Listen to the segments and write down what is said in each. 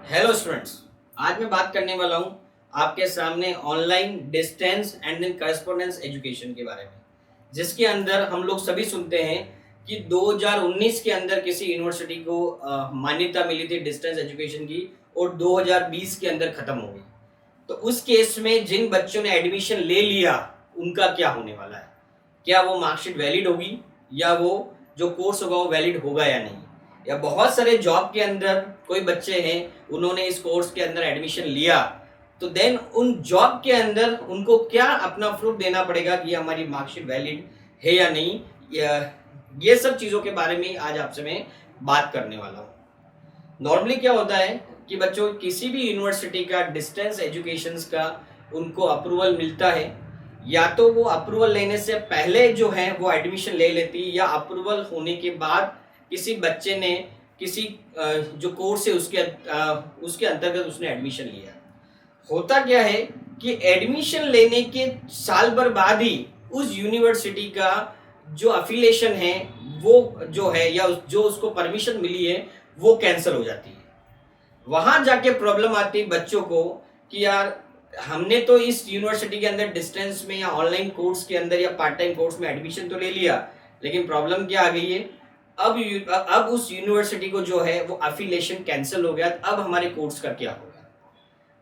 Hello students. आज मैं बात करने वाला हूँ आपके सामने online distance and then correspondence education के बारे में, जिसके अंदर हम लोग सभी सुनते हैं कि 2019 के अंदर किसी यूनिवर्सिटी को मान्यता मिली थी डिस्टेंस एजुकेशन की और 2020 के अंदर खत्म हो गई। तो उस केस में जिन बच्चों ने एडमिशन ले लिया उनका क्या होने वाला है? क्या वो मार्कशीट वैलिड होगी या वो जो कोर्स होगा वो वैलिड होगा या नहीं? या बहुत सारे जॉब के अंदर कोई बच्चे हैं, उन्होंने इस कोर्स के अंदर एडमिशन लिया, तो देन उन जॉब के अंदर उनको क्या अपना प्रूफ देना पड़ेगा कि हमारी मार्कशीट वैलिड है या नहीं? ये सब चीज़ों के बारे में आज आपसे मैं बात करने वाला हूँ। नॉर्मली क्या होता है कि बच्चों किसी भी यूनिवर्सिटी का डिस्टेंस एजुकेशन का उनको अप्रूवल मिलता है, या तो वो अप्रूवल लेने से पहले जो है वो एडमिशन ले लेती, या अप्रूवल होने के बाद किसी बच्चे ने किसी जो कोर्स है उसके अंतर्गत उसने एडमिशन लिया। होता क्या है कि एडमिशन लेने के साल भर बाद ही उस यूनिवर्सिटी का जो अफिलिएशन है वो जो है या जो उसको परमिशन मिली है वो कैंसिल हो जाती है। वहां जाके प्रॉब्लम आती है बच्चों को कि यार हमने तो इस यूनिवर्सिटी के अंदर डिस्टेंस में या ऑनलाइन कोर्स के अंदर या पार्ट टाइम कोर्स में एडमिशन तो ले लिया, लेकिन प्रॉब्लम क्या आ गई है, अब उस यूनिवर्सिटी को जो है वो अफिलिएशन कैंसिल हो गया, अब हमारे कोर्स का क्या होगा?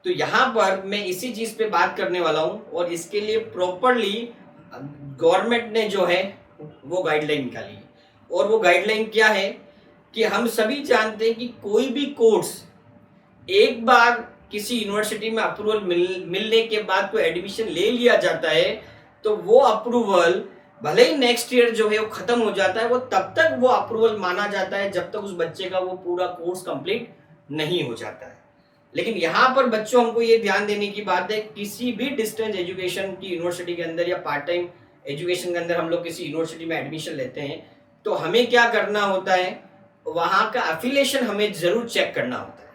तो यहाँ पर मैं इसी चीज पे बात करने वाला हूँ और इसके लिए प्रॉपरली गवर्नमेंट ने जो है वो गाइडलाइन निकाली है। और वो गाइडलाइन क्या है कि हम सभी जानते हैं कि कोई भी कोर्स एक बार किसी यूनिवर्सिटी में अप्रूवल मिलने के बाद कोई एडमिशन ले लिया जाता है, तो वो अप्रूवल भले ही नेक्स्ट ईयर जो है वो खत्म हो जाता है, वो तब तक वो अप्रूवल माना जाता है जब तक उस बच्चे का वो पूरा कोर्स कंप्लीट नहीं हो जाता है। लेकिन यहाँ पर बच्चों हमको ये ध्यान देने की बात है, किसी भी डिस्टेंस एजुकेशन की यूनिवर्सिटी के अंदर या पार्ट टाइम एजुकेशन के अंदर हम लोग किसी यूनिवर्सिटी में एडमिशन लेते हैं तो हमें क्या करना होता है, वहाँ का अफिलिएशन हमें जरूर चेक करना होता है।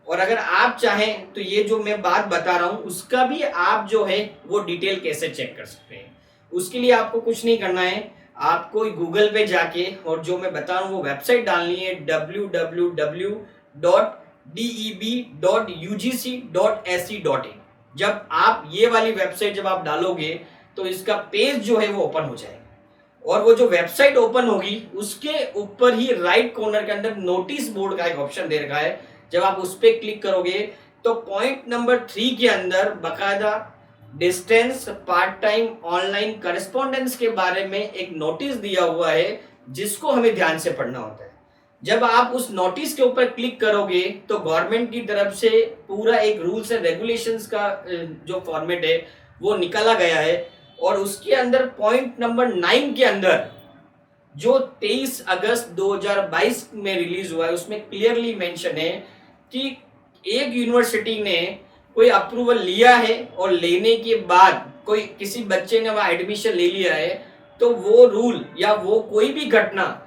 और अगर आप चाहें तो ये जो मैं बात बता रहा हूं उसका भी आप जो है वो डिटेल कैसे चेक कर सकते हैं। उसके लिए आपको कुछ नहीं करना है, आपको गूगल पे जाके और जो मैं बता रहा हूं वो वेबसाइट डालनी है www.deb.ugc.ac.in। जब आप ये वाली वेबसाइट जब आप डालोगे तो इसका पेज जो है वो ओपन हो जाएगा, और वो जो वेबसाइट ओपन होगी उसके ऊपर ही राइट कॉर्नर के अंदर नोटिस बोर्ड का एक ऑप्शन दे रखा है। जब आप उस पर क्लिक करोगे तो पॉइंट नंबर 3 के अंदर बकायदा distance part time online correspondence के बारे में एक नोटिस दिया हुआ है जिसको हमें ध्यान से पढ़ना होता है। जब आप उस नोटिस के ऊपर क्लिक करोगे तो गवर्नमेंट की तरफ से पूरा एक रूल्स एंड रेगुलेशंस का जो फॉर्मेट है वो निकाला गया है, और उसके अंदर पॉइंट नंबर 9 के अंदर जो 23 अगस्त 2022 में रिलीज हुआ है उसमें क्लियरली मेंशन है कि एक यूनिवर्सिटी ने कोई अप्रूवल लिया है और लेने के बाद कोई किसी बच्चे ने वहां एडमिशन ले लिया है, तो वो रूल या वो कोई भी घटना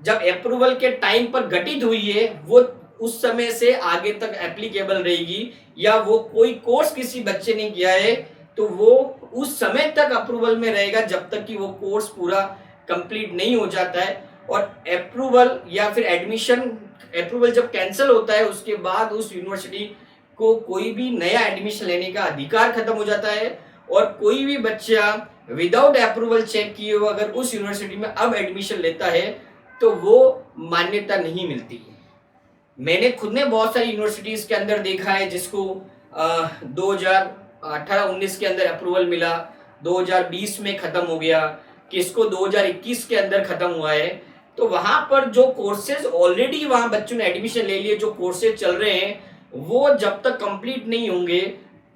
जब अप्रूवल के टाइम पर घटित हुई है वो उस समय से आगे तक एप्लीकेबल रहेगी, या वो कोई कोर्स किसी बच्चे ने किया है तो वो उस समय तक अप्रूवल में रहेगा जब तक कि वो कोर्स पूरा कंप्लीट नहीं हो जाता है। और अप्रूवल या फिर एडमिशन अप्रूवल जब कैंसिल होता है उसके बाद उस यूनिवर्सिटी को कोई भी नया एडमिशन लेने का अधिकार खत्म हो जाता है, और कोई भी बच्चा विदाउट अप्रूवल चेक किए हुए अगर उस यूनिवर्सिटी में अब एडमिशन लेता है तो वो मान्यता नहीं मिलती है। मैंने खुद ने बहुत सारी यूनिवर्सिटीज के अंदर देखा है जिसको 2018-19 के अंदर अप्रूवल मिला, 2020 में खत्म हो गया, किसको 2021 के अंदर खत्म हुआ है। तो वहां पर जो कोर्सेज ऑलरेडी वहां बच्चों ने एडमिशन ले लिए, जो कोर्सेज चल रहे हैं वो जब तक कंप्लीट नहीं होंगे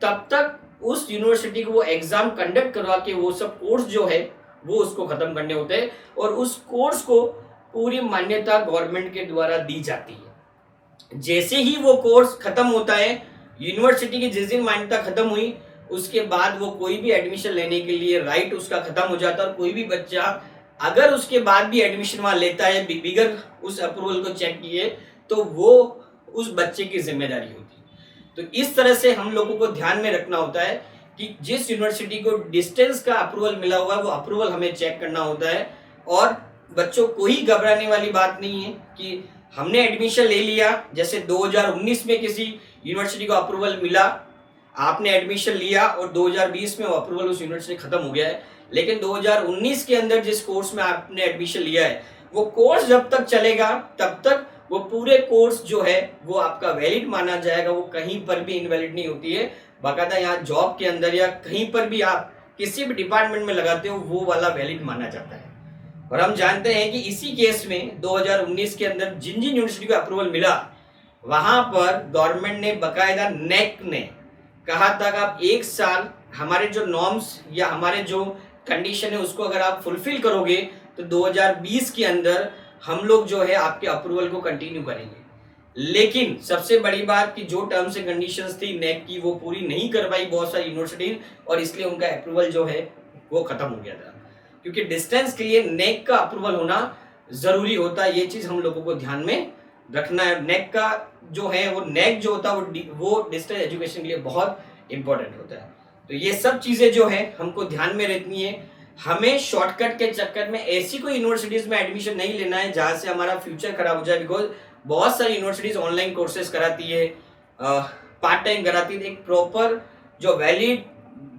तब तक उस यूनिवर्सिटी को वो एग्जाम कंडक्ट करवा के वो सब कोर्स जो है वो उसको खत्म करने होते हैं, और उस कोर्स को पूरी मान्यता गवर्नमेंट के द्वारा दी जाती है। जैसे ही वो कोर्स खत्म होता है, यूनिवर्सिटी की जिस दिन मान्यता खत्म हुई उसके बाद वो कोई भी एडमिशन लेने के लिए राइट उसका खत्म हो जाता है, और कोई भी बच्चा अगर उसके बाद भी एडमिशन वहां लेता है बिगर उस अप्रूवल को चेक किए तो वो उस बच्चे की जिम्मेदारी होती है। तो इस तरह से हम लोगों को ध्यान में रखना होता है कि जिस यूनिवर्सिटी को डिस्टेंस का अप्रूवल मिला हुआ है वो अप्रूवल हमें चेक करना होता है। और बच्चों को ही घबराने वाली बात नहीं है कि हमने एडमिशन ले लिया, जैसे 2019 में किसी यूनिवर्सिटी को अप्रूवल मिला, आपने एडमिशन लिया और 2020 में वो अप्रूवल उस यूनिवर्सिटी खत्म हो गया है, लेकिन 2019 के अंदर जिस कोर्स में आपने एडमिशन लिया है वो कोर्स जब तक चलेगा तब तक वो पूरे कोर्स जो है वो आपका वैलिड माना जाएगा, वो कहीं पर भी इनवैलिड नहीं होती है। बाकायदा यहाँ जॉब के अंदर या कहीं पर भी आप किसी भी डिपार्टमेंट में लगाते हो वो वाला वैलिड माना जाता है। और हम जानते हैं कि इसी केस में 2019 के अंदर जिन जिन यूनिवर्सिटी को अप्रूवल मिला वहां पर गवर्नमेंट ने बकायदा नेक ने कहा था कि आप 1 साल हमारे जो नॉर्म्स या हमारे जो कंडीशन है उसको अगर आप फुलफिल करोगे तो 2020 के अंदर हम लोग जो है आपके अप्रूवल को कंटिन्यू करेंगे। लेकिन सबसे बड़ी बात कि जो टर्म्स एंड कंडीशंस थी नेक की वो पूरी नहीं कर पाई बहुत सारी यूनिवर्सिटी, और इसलिए उनका अप्रूवल जो है वो खत्म हो गया था। क्योंकि डिस्टेंस के लिए नेक का अप्रूवल होना जरूरी होता है, ये चीज हम लोगों को ध्यान में रखना है। नेक का जो है वो नेक जो होता है वो डिस्टेंस एजुकेशन के लिए बहुत इंपॉर्टेंट होता है। तो ये सब चीजें जो है हमको ध्यान में रखनी है। हमें शॉर्टकट के चक्कर में ऐसी कोई यूनिवर्सिटीज में एडमिशन नहीं लेना है जहां से हमारा फ्यूचर खराब हो जाए। बिकॉज बहुत सारी यूनिवर्सिटीज ऑनलाइन कोर्सेज कराती है, पार्ट टाइम कराती है, एक प्रॉपर जो वैलिड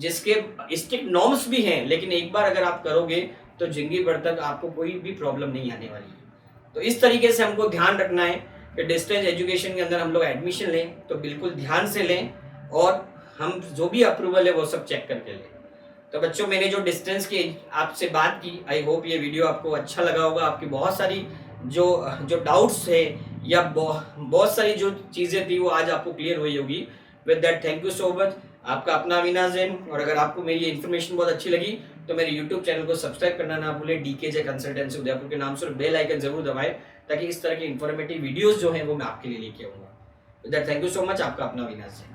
जिसके स्ट्रिक्ट नॉर्म्स भी हैं, लेकिन एक बार अगर आप करोगे तो जिंदगी भर तक आपको कोई भी प्रॉब्लम नहीं आने वाली है। तो इस तरीके से हमको ध्यान रखना है कि डिस्टेंस एजुकेशन के अंदर हम लोग एडमिशन लें तो बिल्कुल ध्यान से लें और हम जो भी अप्रूवल है वो सब चेक करके लें। तो बच्चों मैंने जो डिस्टेंस की आपसे बात की, आई होप ये वीडियो आपको अच्छा लगा होगा। आपकी बहुत सारी जो डाउट्स है या बहुत सारी जो चीज़ें थी वो आज आपको क्लियर हुई होगी। With that thank you so much. आपका अपना अविनाश जैन। और अगर आपको मेरी ये इन्फॉर्मेशन बहुत अच्छी लगी तो मेरे यूट्यूब चैनल को सब्सक्राइब करना ना भूलें, डीकेजे कंसल्टेंसी उदयपुर के नाम से, और बेल आइकन जरूर दबाएं ताकि इस तरह की इन्फॉर्मेटिव वीडियोस जो हैं वो मैं आपके लिए लेके आऊँगा। With that thank you so much. आपका अपना अविनाश जैन।